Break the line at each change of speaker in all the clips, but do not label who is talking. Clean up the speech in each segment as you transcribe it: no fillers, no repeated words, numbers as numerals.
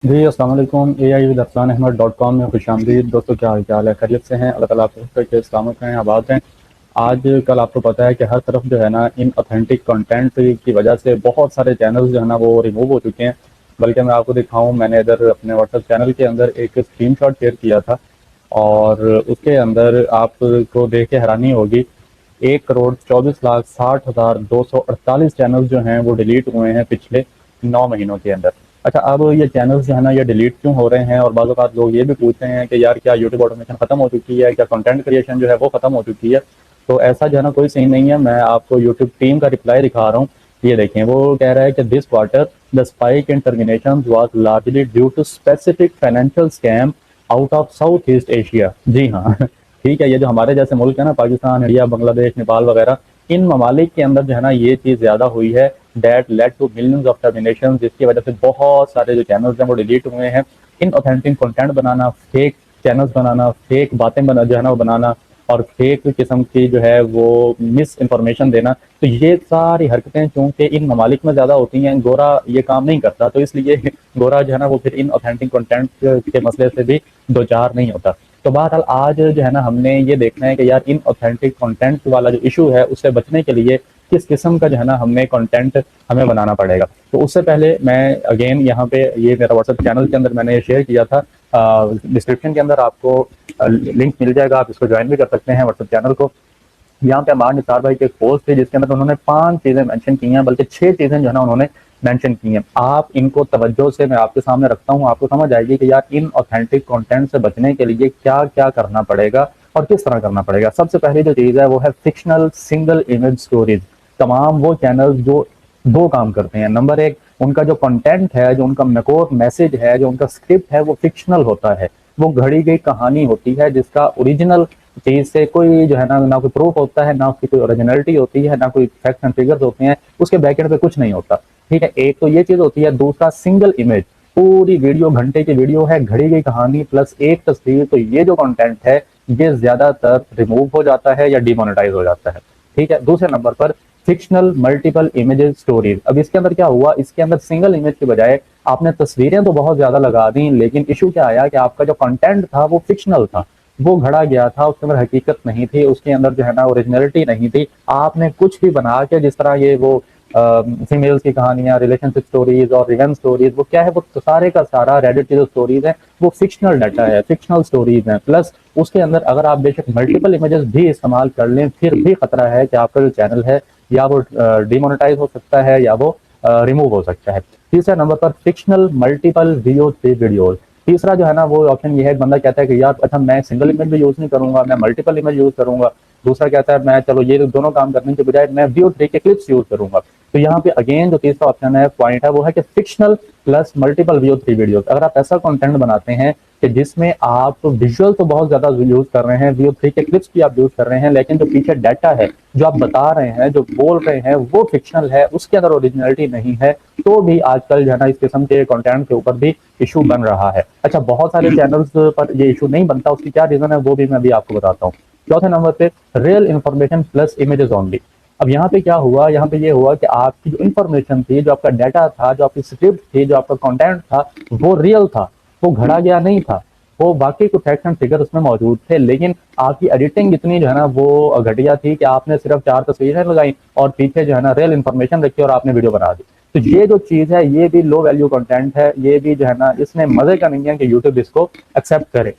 जी अस्सलाम वालेकुम। AI with Afsan Ahmed .com में खुशामदीद। दोस्तों क्या हाल चाल है? खैरियत से हैं? अल्लाह ताला आप सबके के सलामत हैं, आबाद हैं। आज कल आपको पता है कि हर तरफ जो है ना इन ऑथेंटिक कंटेंट की वजह से बहुत सारे चैनल्स जो है ना वो रिमूव हो चुके हैं। बल्कि मैं आपको दिखाऊं, मैंने इधर अपने व्हाट्सएप चैनल के अंदर एक स्क्रीनशॉट शेयर किया था और उसके अंदर आपको देख के हैरानी होगी। 1,24,60,248 चैनल जो हैं वो डिलीट हुए हैं पिछले 9 महीनों के अंदर। अच्छा, अब ये चैनल्स जो है ना ये डिलीट क्यों हो रहे हैं? और बाज़ औक़ात लोग ये भी पूछते हैं कि यार क्या यूट्यूब ऑटोमेशन खत्म हो चुकी है, क्या कंटेंट क्रिएशन जो है वो खत्म हो चुकी है? तो ऐसा जो है ना कोई सीन नहीं है। मैं आपको यूट्यूब टीम का रिप्लाई दिखा रहा हूँ। ये देखें, वो कह रहा है कि this quarter the spike in termination was largely due to specific financial scam out of South East Asia. जी हाँ ठीक है, ये जो हमारे जैसे मुल्क है ना, पाकिस्तान, इंडिया, बांग्लादेश, नेपाल वगैरह, इन ममालिक के अंदर जो है ना ये चीज़ ज़्यादा हुई है। That led to millions of termination, जिसकी वजह से बहुत सारे जो चैनल्स हैं वो डिलीट हुए हैं। इन ऑथेंटिक कंटेंट बनाना, फेक चैनल्स बनाना, फेक बातें बना जो है ना वो बनाना, और फेक किस्म की जो है वो मिस इन्फॉर्मेशन देना, तो ये सारी हरकतें चूंकि इन ममालिक में ज़्यादा होती हैं, गोरा ये काम नहीं करता, तो इसलिए गोरा जो है ना वो फिर इन ऑथेंटिक कंटेंट के मसले से भी दो चार नहीं होता। तो बहरहाल आज जो है ना हमने ये देखना है कि यार इन ऑथेंटिक कंटेंट वाला जो इशू है उससे बचने के लिए किस किस्म का जो है ना हमें कंटेंट हमें बनाना पड़ेगा। तो उससे पहले मैं अगेन यहाँ पे ये मेरा व्हाट्सएप चैनल के अंदर मैंने शेयर किया था। डिस्क्रिप्शन के अंदर आपको लिंक मिल जाएगा, आप इसको ज्वाइन भी कर सकते हैं व्हाट्सएप चैनल को। यहाँ पे हमारे निसार भाई के एक पोस्ट थे जिसके अंदर उन्होंने 5 चीजें मेंशन की हैं, बल्कि 6 चीजें जो है ना उन्होंने मेंशन की हैं। आप इनको तवज्जो से मैं आपके सामने रखता हूँ, आपको समझ आएगी कि यार इन ऑथेंटिक कंटेंट से बचने के लिए क्या क्या करना पड़ेगा और किस तरह करना पड़ेगा। सबसे पहली जो चीज है वो है फिक्शनल सिंगल इमेज स्टोरीज। तमाम वो चैनल जो दो काम करते हैं। नंबर एक, उनका जो कंटेंट है, जो उनका मैकोर मैसेज है, जो उनका स्क्रिप्ट है वो फिक्शनल होता है। वो घड़ी गई कहानी होती है जिसका ओरिजिनल चीज से कोई जो है ना कोई प्रूफ होता है, ना उसकी कोई ओरिजिनलिटी होती है, ना कोई फैक्ट्स एंड फिगर्स होते हैं, उसके बैकेंड पे कुछ नहीं होता। ठीक है, एक तो ये चीज होती है। दूसरा, सिंगल इमेज, पूरी वीडियो, घंटे की वीडियो है, घड़ी गई कहानी प्लस एक तस्वीर, तो ये जो कंटेंट है ये ज्यादातर रिमूव हो जाता है या डिमोनेटाइज हो जाता है। ठीक है, दूसरे नंबर पर फिक्शनल मल्टीपल इमेजेस स्टोरीज। अब इसके अंदर क्या हुआ, इसके अंदर सिंगल इमेज के बजाय आपने तस्वीरें तो बहुत ज्यादा लगा दी, लेकिन इशू क्या आया कि आपका जो कंटेंट था वो फिक्शनल था, वो घड़ा गया था, उसके अंदर हकीकत नहीं थी, उसके अंदर जो है ना ओरिजिनलिटी नहीं थी। आपने कुछ भी बना के, जिस तरह ये वो फीमेल्स की कहानियां, रिलेशनशिप स्टोरीज और रिवेंज स्टोरीज, वो क्या है, वो सारे का सारा रेडिट की जो स्टोरीज है वो फिक्शनल डाटा है, फिक्शनल स्टोरीज हैं। प्लस उसके अंदर अगर आप बेशक मल्टीपल इमेजेस भी इस्तेमाल कर लें, फिर भी खतरा है कि आपका जो चैनल है या वो डिमोनेटाइज हो सकता है या वो रिमूव हो सकता है। तीसरे नंबर पर फिक्शनल मल्टीपल वीडियोज। तीसरा जो है ना वो ऑप्शन ये है, बंदा कहता है कि यार अच्छा मैं सिंगल इमेज भी यूज नहीं करूंगा, मैं मल्टीपल इमेज यूज करूंगा। दूसरा कहता है मैं चलो ये दोनों काम करने के बजाय मैं VO3 के क्लिप्स यूज करूंगा। तो यहाँ पे अगेन जो तीसरा ऑप्शन है, पॉइंट है, वो है कि fictional plus multiple VO3 videos. अगर आप ऐसा कंटेंट बनाते हैं कि जिसमें आप विजुअल तो बहुत ज्यादा यूज कर रहे हैं, VO3 के क्लिप्स भी आप यूज कर रहे हैं, लेकिन जो पीछे डाटा है, जो आप बता रहे हैं, जो बोल रहे हैं, वो फिक्शनल है, उसके अंदर ओरिजिनलिटी नहीं है, तो भी आजकल जो है ना इस किस्म के कंटेंट के ऊपर भी इशू बन रहा है। अच्छा, बहुत सारे चैनल्स पर ये इशू नहीं बनता, उसकी क्या रीजन है वो भी मैं अभी आपको बताता हूँ। चौथे नंबर पे, real information plus images only. अब यहाँ पे क्या हुआ, यहाँ पे ये हुआ कि आपकी जो इन्फॉर्मेशन थी, जो आपका डाटा था, जो आपकी स्क्रिप्ट थी, जो आपका कंटेंट था, वो रियल था, वो घड़ा गया नहीं था, वो बाकी कुछ फैक्ट एंड फिगर उसमें मौजूद थे, लेकिन आपकी एडिटिंग इतनी जो है ना वो घटिया थी कि आपने सिर्फ 4 तस्वीरें लगाई और पीछे जो है ना रियल इन्फॉर्मेशन रखी और आपने वीडियो बना दी। तो ये जो चीज है ये भी लो वैल्यू कंटेंट है, ये भी जो है ना इसमें मजे का नहीं है कि यूट्यूब इसको एक्सेप्ट करे।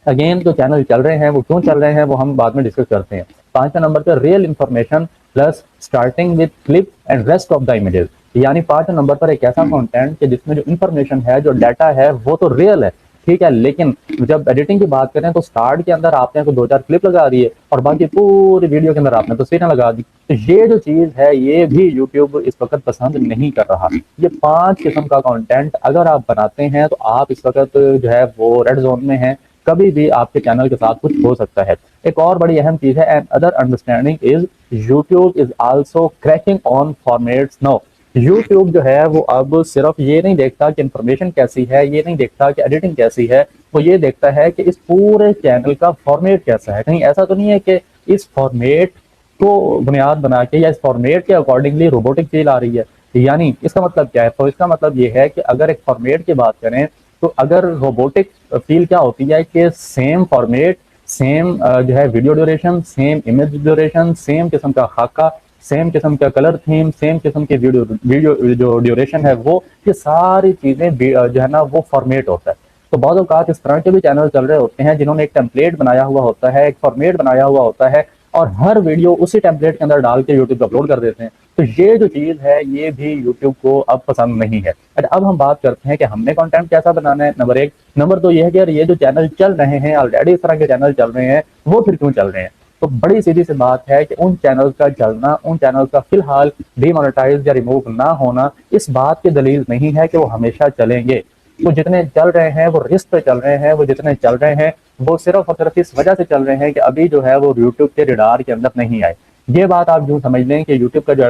अगेन जो चैनल चल रहे हैं वो क्यों चल रहे हैं वो हम बाद में डिस्कस करते हैं। पांचवें नंबर पर, real information plus starting with clip and rest of the images. यानी पांचवें नंबर पर एक ऐसा कंटेंट कि जिसमें जो इन्फॉर्मेशन है, जो डाटा है, वो तो रियल है, ठीक है, लेकिन जब एडिटिंग की बात करें तो स्टार्ट के अंदर आपने तो 2-4 क्लिप लगा दी है और बाकी पूरी वीडियो के अंदर आपने तस्वीरें लगा दी। तो ये जो चीज है ये भी यूट्यूब इस वक्त पसंद नहीं कर रहा। ये 5 किस्म का कंटेंट अगर आप बनाते हैं तो आप इस वक्त जो है वो रेड जोन में है, कभी भी आपके चैनल के साथ कुछ हो सकता है। एक और बड़ी अहम चीज है, and other understanding is YouTube is also cracking on formats now. YouTube जो है वो अब सिर्फ ये नहीं देखता कि इंफॉर्मेशन कैसी है, ये नहीं देखता कि एडिटिंग कैसी है, वो ये देखता है कि इस पूरे चैनल का फॉर्मेट कैसा है। कहीं ऐसा तो नहीं है कि इस फॉर्मेट को बुनियाद बना के या इस फॉर्मेट के अकॉर्डिंगली रोबोटिक चीज आ रही है। यानी इसका मतलब क्या है? तो इसका मतलब ये है कि अगर एक फॉर्मेट की बात करें तो अगर रोबोटिक फील क्या होती है कि सेम फॉर्मेट, सेम जो है video duration, same image duration, same किस्म का खाका, सेम किस्म का कलर थीम, सेम किस्म के वीडियो वीडियो जो ड्यूरेशन है वो, ये सारी चीजें जो है ना वो फॉर्मेट होता है। तो बहुत औकात इस तरह के भी चैनल चल रहे होते हैं जिन्होंने एक टेम्पलेट बनाया हुआ होता है, एक फॉर्मेट बनाया हुआ होता है, और हर वीडियो उसी टेम्पलेट के अंदर डाल के यूट्यूब पर अपलोड कर देते हैं। तो ये जो चीज है ये भी यूट्यूब को अब पसंद नहीं है। अब हम बात करते हैं कि हमने कंटेंट कैसा बनाना है, नंबर एक। नंबर दो ये है कि यार ये जो चैनल चल रहे हैं ऑलरेडी, इस तरह के चैनल चल रहे हैं, वो फिर क्यों चल रहे हैं? तो बड़ी सीधी सी बात है कि उन चैनल का चलना, उन चैनल का फिलहाल डीमोनेटाइज या रिमूव ना होना इस बात की दलील नहीं है कि वो हमेशा चलेंगे। वो जितने चल रहे हैं वो रिस्क पे चल रहे हैं, वो जितने चल रहे हैं वो सिर्फ और सिर्फ इस वजह से चल रहे हैं कि अभी जो है वो यूट्यूब के रडार के अंदर नहीं आए। ये बात आप यूं समझ लें कि यूट्यूब का जो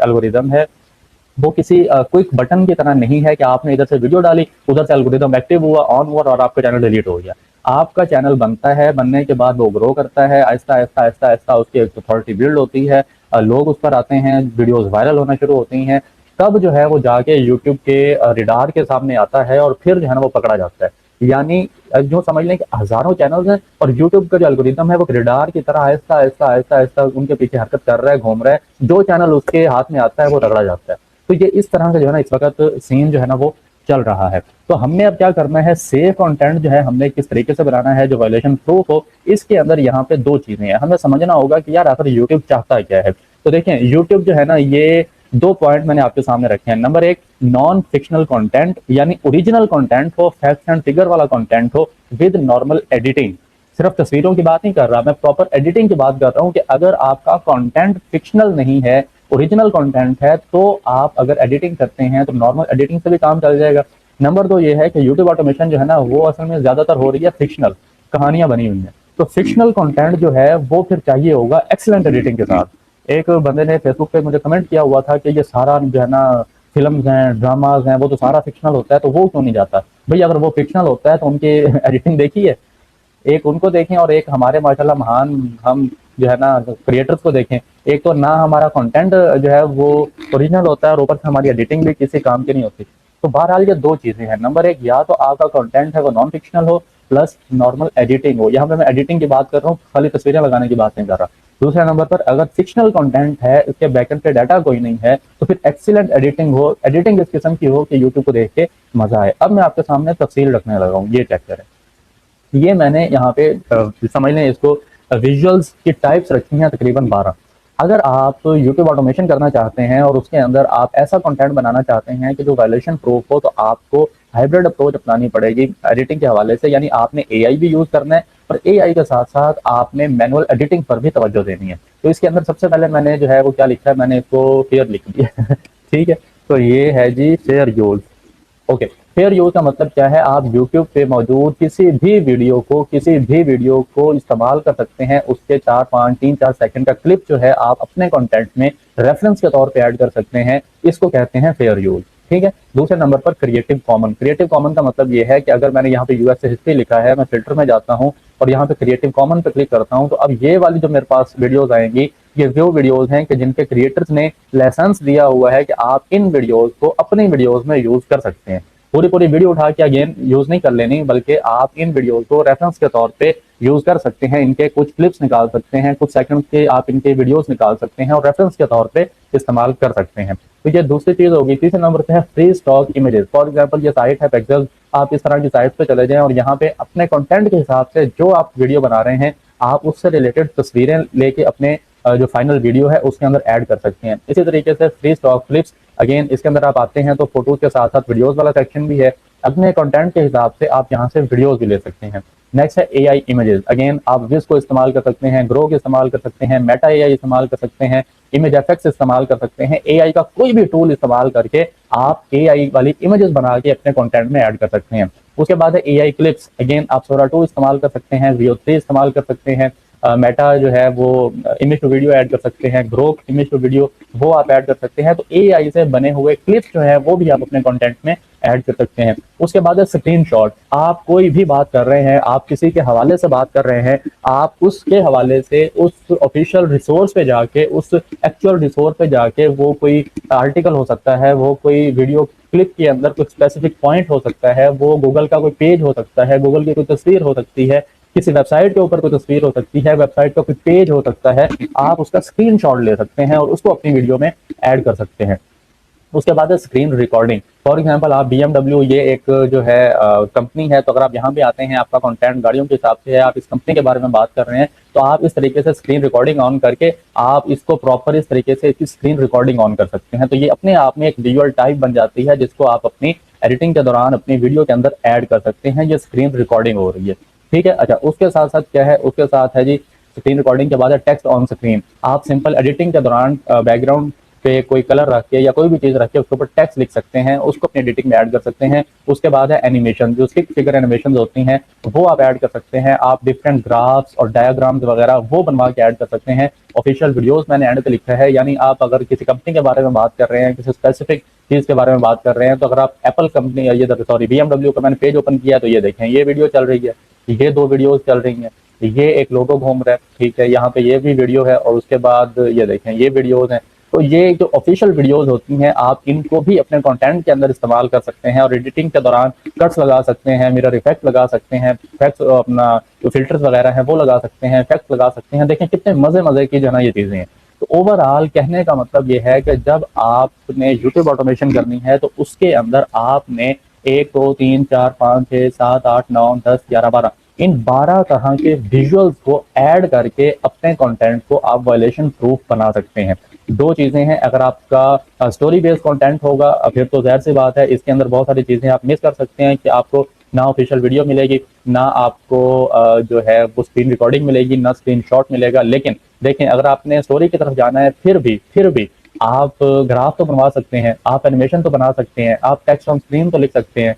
एल्गोरिदम है वो किसी क्विक बटन की तरह नहीं है कि आपने इधर से वीडियो डाली, उधर से एल्गोरिदम एक्टिव हुआ, ऑन हुआ और आपका चैनल डिलीट हो गया। आपका चैनल बनता है, बनने के बाद वो ग्रो करता है, आहिस्ता आहिस्ता आहिस्ता आहिस्ता उसकी एक अथॉरिटी बिल्ड होती है, लोग उस पर आते हैं, वीडियोस वायरल होना शुरू होती हैं, तब जो है वो जाके यूट्यूब के रिडार के सामने आता है और फिर जो है ना वो पकड़ा जाता है। यानी जो समझ लें कि हजारों चैनल्स हैं और यूट्यूब का जो एल्गोरिदम है वो रिडार की तरह आहिस्ता आहिस्ता आहिस्ता आहिस्ता उनके पीछे हरकत कर रहा है, घूम रहा है, जो चैनल उसके हाथ में आता है वो रगड़ा जाता है। तो ये इस तरह से जो है ना इस वक्त सीन जो है ना वो चल रहा है। तो हमने अब क्या करना है, सेफ कंटेंट जो है हमने किस तरीके से बनाना है जो वायलेशन प्रूफ हो। इसके अंदर यहाँ पे दो चीजें हैं, हमें समझना होगा कि यार आखिर यूट्यूब चाहता क्या है। तो देखें यूट्यूब जो है ना ये दो पॉइंट मैंने आपके सामने रखे हैं। नंबर एक, नॉन फिक्शनल कंटेंट यानी ओरिजिनल कंटेंट हो, फैक्ट एंड फिगर वाला कंटेंट हो विद नॉर्मल एडिटिंग। सिर्फ तस्वीरों की बात नहीं कर रहा मैं, प्रॉपर एडिटिंग की बात कर रहा हूँ कि अगर आपका कंटेंट फिक्शनल नहीं है, ओरिजिनल कंटेंट है, तो आप अगर एडिटिंग करते हैं तो नॉर्मल एडिटिंग से भी काम चल जाएगा। नंबर दो ये है कि यूट्यूब ऑटोमेशन जो है ना वो असल में ज्यादातर हो रही है फिक्शनल, कहानियां बनी हुई हैं। तो फिक्शनल कंटेंट जो है वो फिर चाहिए होगा एक्सीलेंट एडिटिंग के साथ। एक बंदे ने फेसबुक पे मुझे कमेंट किया हुआ था कि ये सारा जो है ना फिल्म्स हैं, ड्रामाज हैं, वो तो सारा फिक्शनल होता है, तो वो क्यों नहीं जाता? भाई अगर वो फिक्शनल होता है तो उनकी एडिटिंग देखी है, एक उनको देखें और एक हमारे माशाल्लाह महान हम जो है ना क्रिएटर्स को देखें। एक तो ना हमारा कंटेंट जो है वो ओरिजिनल होता है और ऊपर से हमारी एडिटिंग भी किसी काम की नहीं होती। तो बहरहाल ये दो चीजें हैं, नंबर एक या तो आपका कंटेंट है वो नॉन फिक्शनल हो प्लस नॉर्मल एडिटिंग हो। यहाँ पे मैं एडिटिंग की बात कर रहा हूँ, खाली तस्वीरें लगाने की बात नहीं कर रहा। दूसरे नंबर पर अगर फिक्शनल कंटेंट है, इसके बैकएंड पे डाटा कोई नहीं है, तो फिर एक्सीलेंट एडिटिंग हो, एडिटिंग इस किस्म की हो कि यूट्यूब को देख के मजा आए। अब मैं आपके सामने तफसील रखने लगा हूँ, ये चेक करें। ये मैंने यहाँ पे समझ लें इसको विजुअल्स की टाइप्स रखी हैं तकरीबन 12। अगर आप यूट्यूब ऑटोमेशन करना चाहते हैं और उसके अंदर आप ऐसा कंटेंट बनाना चाहते हैं कि जो वायलेशन प्रूफ हो, तो आपको हाइब्रिड अप्रोच अपनानी पड़ेगी एडिटिंग के हवाले से। यानी आपने एआई भी यूज करना है और एआई के साथ साथ आपने मैनुअल एडिटिंग पर भी तवज्जो देनी है। तो इसके अंदर सबसे पहले मैंने जो है वो क्या लिखा है, मैंने इसको फेयर लिख दिया ठीक है, तो ये है जी fair use. Okay, fair use का मतलब क्या है, आप YouTube पे मौजूद किसी भी वीडियो को इस्तेमाल कर सकते हैं। उसके 4-5-3-4 सेकंड का क्लिप जो है आप अपने कंटेंट में रेफरेंस के तौर पे ऐड कर सकते हैं। इसको कहते हैं फेयर यूज। ठीक है। दूसरे नंबर पर क्रिएटिव कॉमन। क्रिएटिव कॉमन का मतलब ये है कि अगर मैंने यहाँ पे यूएस से हिस्ट्री लिखा है, मैं फिल्टर में जाता हूँ और यहाँ पे क्रिएटिव कॉमन पे क्लिक करता हूँ, तो अब ये वाली जो मेरे पास वीडियोस आएंगी, ये वो वीडियोस हैं कि जिनके क्रिएटर्स ने लाइसेंस दिया हुआ है कि आप इन वीडियोस को अपनी वीडियोस में यूज कर सकते हैं। पूरी वीडियो उठा के अगेन यूज नहीं कर लेनी, बल्कि आप इन वीडियोस को रेफरेंस के तौर पे यूज कर सकते हैं। इनके कुछ क्लिप्स निकाल सकते हैं, कुछ सेकंड के आप इनके वीडियोस निकाल सकते हैं और रेफरेंस के तौर पे इस्तेमाल कर सकते हैं। तो ये दूसरी चीज होगी। तीसरे नंबर पे है free stock images. For example ये साइट है पिक्सेल, आप इस तरह की साइट पे चले जाएं और यहाँ पे अपने कंटेंट के हिसाब से जो आप वीडियो बना रहे हैं, आप उससे रिलेटेड तस्वीरें लेके अपने जो फाइनल वीडियो है उसके अंदर ऐड कर सकते हैं। इसी तरीके से फ्री स्टॉक क्लिप्स, अगेन इसके अंदर आप आते हैं तो फोटोज के साथ साथ वीडियोस वाला सेक्शन भी है। अपने कंटेंट के हिसाब से आप यहाँ से वीडियोस भी ले सकते हैं। नेक्स्ट है एआई इमेजेस। अगेन आप विज को इस्तेमाल कर सकते हैं, ग्रो को इस्तेमाल कर सकते हैं, मेटा एआई इस्तेमाल कर सकते हैं, इमेज एफेक्ट्स इस्तेमाल कर सकते हैं। एआई का कोई भी टूल इस्तेमाल करके आप एआई वाली इमेजेस बना के अपने कंटेंट में ऐड कर सकते हैं। उसके बाद है एआई क्लिप्स। अगेन आप सोरा 2 इस्तेमाल कर सकते हैं, VO3 इस्तेमाल कर सकते हैं, मेटा जो है वो इमेज टू वीडियो ऐड कर सकते हैं, ग्रोक इमेज टू वीडियो वो आप ऐड कर सकते हैं। तो एआई से बने हुए क्लिप्स जो है वो भी आप अपने कंटेंट में ऐड कर सकते हैं। उसके बाद है स्क्रीनशॉट। आप कोई भी बात कर रहे हैं, आप किसी के हवाले से बात कर रहे हैं, आप उसके हवाले से उस ऑफिशियल रिसोर्स पे जाके, उस एक्चुअल रिसोर्स पे जाके, वो कोई आर्टिकल हो सकता है, वो कोई वीडियो क्लिप के अंदर कुछ स्पेसिफिक पॉइंट हो सकता है, वो गूगल का कोई पेज हो सकता है, गूगल की कोई तस्वीर हो सकती है, किसी वेबसाइट के ऊपर कोई तस्वीर हो सकती है, वेबसाइट का कोई पेज हो सकता है, आप उसका स्क्रीनशॉट ले सकते हैं और उसको अपनी वीडियो में ऐड कर सकते हैं। उसके बाद है स्क्रीन रिकॉर्डिंग। फॉर एग्जांपल आप BMW, ये एक जो है कंपनी है, तो अगर आप यहाँ पे आते हैं, आपका कंटेंट गाड़ियों के हिसाब से है, आप इस कंपनी के बारे में बात कर रहे हैं, तो आप इस तरीके से स्क्रीन रिकॉर्डिंग ऑन करके आप इसको प्रॉपर इस तरीके से इसकी स्क्रीन रिकॉर्डिंग ऑन कर सकते हैं। तो ये अपने आप में एक विजुअल टाइप बन जाती है जिसको आप अपनी एडिटिंग के दौरान अपनी वीडियो के अंदर ऐड कर सकते हैं। ये स्क्रीन रिकॉर्डिंग हो रही है, ठीक है। अच्छा, उसके साथ साथ क्या है, उसके साथ है जी स्क्रीन रिकॉर्डिंग के बाद है टेक्स्ट ऑन स्क्रीन। आप सिंपल एडिटिंग के दौरान बैकग्राउंड पे कोई कलर रख के या कोई भी चीज रख के उसके ऊपर टेक्स्ट लिख सकते हैं, उसको अपनी एडिटिंग में ऐड कर सकते हैं। उसके बाद है एनिमेशन, जो स्टिक फिगर एनिमेशन होती हैं वो आप ऐड कर सकते हैं। आप डिफरेंट ग्राफ्स और डायग्राम्स वगैरह वो बनवा के ऐड कर सकते हैं। ऑफिशियल वीडियोस मैंने एंड पे लिखा है, यानी आप अगर किसी कंपनी के बारे में बात कर रहे हैं, किसी स्पेसिफिक चीज के बारे में बात कर रहे हैं, तो अगर आप एप्पल कंपनी या ये सॉरी BMW का मैंने पेज ओपन किया, तो ये देखें, ये वीडियो चल रही है, ये 2 वीडियोस चल रही हैं, ये एक लोगो घूम रहा है, ठीक है, यहाँ पे ये भी वीडियो है, और उसके बाद ये देखें ये वीडियोस हैं। तो ये जो ऑफिशियल वीडियोस होती हैं, आप इनको भी अपने कंटेंट के अंदर इस्तेमाल कर सकते हैं और एडिटिंग के दौरान कट्स लगा सकते हैं, मिरर इफेक्ट लगा सकते हैं, इफेक्ट्स अपना जो फिल्टर्स वगैरह हैं वो लगा सकते हैं, इफेक्ट्स लगा सकते हैं। देखें कितने मजे मजे की जो है ना ये चीजें हैं। तो ओवरऑल कहने का मतलब ये है कि जब आपने यूट्यूब ऑटोमेशन करनी है, तो उसके अंदर आपने 1 2 3 4 5 6 7 8 9 10 11 12 इन 12 तरह के विजुअल्स को ऐड करके अपने कंटेंट को आप वायलेशन प्रूफ बना सकते हैं। 2 चीजें हैं, अगर आपका स्टोरी बेस्ड कंटेंट होगा फिर तो जाहिर सी बात है इसके अंदर बहुत सारी चीजें आप मिस कर सकते हैं कि आपको ना ऑफिशियल वीडियो मिलेगी, ना आपको जो है वो स्क्रीन रिकॉर्डिंग मिलेगी, ना स्क्रीन शॉट मिलेगा। लेकिन देखें, अगर आपने स्टोरी की तरफ जाना है, फिर भी आप ग्राफ तो बनवा सकते हैं, आप एनिमेशन तो बना सकते हैं, आप टेक्स्ट ऑन स्क्रीन तो लिख सकते हैं,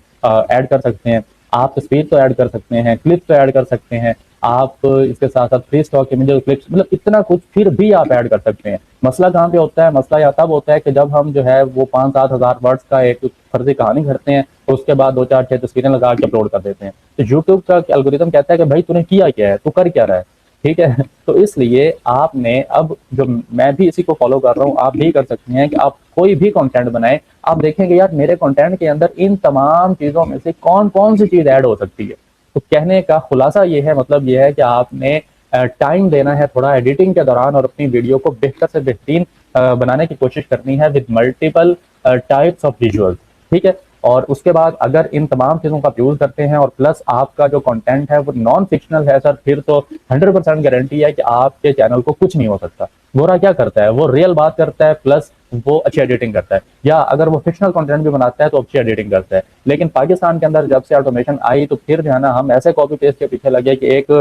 ऐड कर सकते हैं, आप तस्वीर तो ऐड कर सकते हैं, क्लिप तो ऐड कर सकते हैं, आप इसके साथ साथ फ्री स्टॉक इमेजेस, क्लिप्स, मतलब इतना कुछ फिर भी आप ऐड कर सकते हैं। मसला कहाँ पे होता है? मसला यहाँ तब होता है कि जब हम जो है वो 5-7 हज़ार वर्ड्स का एक फर्जी कहानी करते हैं, तो उसके बाद 2-4-6 तस्वीरें लगा के अपलोड कर देते हैं। तो यूट्यूब का एल्गोरिथम कहता है कि भाई तूने किया क्या है, तू कर क्या रहा है, ठीक है। तो इसलिए आपने अब जो मैं भी इसी को फॉलो कर रहा हूँ, आप भी कर सकते हैं कि आप कोई भी कंटेंट बनाएं, आप देखेंगे यार मेरे कंटेंट के अंदर इन तमाम चीजों में से कौन कौन सी चीज ऐड हो सकती है। तो कहने का खुलासा ये है, मतलब ये है कि आपने टाइम देना है थोड़ा एडिटिंग के दौरान और अपनी वीडियो को बेहतर से बेहतरीन बनाने की कोशिश करनी है with multiple types of visuals, ठीक है। और उसके बाद अगर इन तमाम चीज़ों का यूज़ करते हैं और प्लस आपका जो कंटेंट है वो नॉन फिक्शनल है सर, फिर तो 100% गारंटी है कि आपके चैनल को कुछ नहीं हो सकता। गोरा क्या करता है, वो रियल बात करता है, प्लस वो अच्छी एडिटिंग करता है, या अगर वो फिक्शनल कंटेंट भी बनाता है तो अच्छी एडिटिंग करता है। लेकिन पाकिस्तान के अंदर जब से ऑटोमेशन आई, तो फिर जो है ना हम ऐसे कॉपी पेस्ट के पीछे लगे कि एक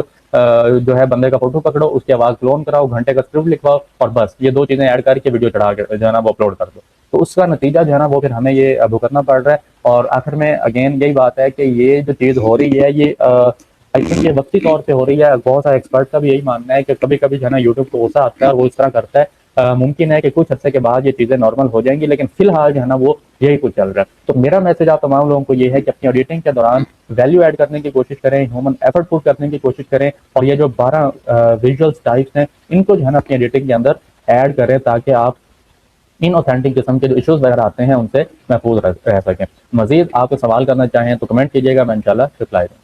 जो है बंदे का फोटो पकड़ो, उसकी आवाज़ क्लोन कराओ, घंटे का स्क्रिप्ट लिखवाओ और बस ये 2 चीज़ें ऐड करके वीडियो चढ़ा के जो है ना वो अपलोड कर दो। तो उसका नतीजा जो है ना वो फिर हमें ये भुगतना पड़ रहा है। और आखिर में अगेन यही बात है कि ये जो चीज़ हो रही है, ये आई थिंक ये वक्ती तौर पे हो रही है। बहुत सारे एक्सपर्ट का भी यही मानना है कि कभी कभी जो है ना यूट्यूब को गुस्सा आता है और वो इस तरह करता है। मुमकिन है कि कुछ अर्से के बाद ये चीज़ें नॉर्मल हो जाएंगी, लेकिन फिलहाल जो है ना वो यही कुछ चल रहा है। तो मेरा मैसेज आप तमाम लोगों को ये है कि अपनी एडिटिंग के दौरान वैल्यू ऐड करने की कोशिश करें, ह्यूमन एफर्ट पुट करने की कोशिश करें, और ये जो 12 विजुअल्स टाइप्स हैं इनको जो है ना अपनी एडिटिंग के अंदर ऐड करें, ताकि आप इन ऑथेंटिक किस्म के जो इश्यूज वगैरह आते हैं उनसे महफूज रह सकें। मजीद आप सवाल करना चाहें तो कमेंट कीजिएगा, मैं इंशाल्लाह रिप्लाई दूँ।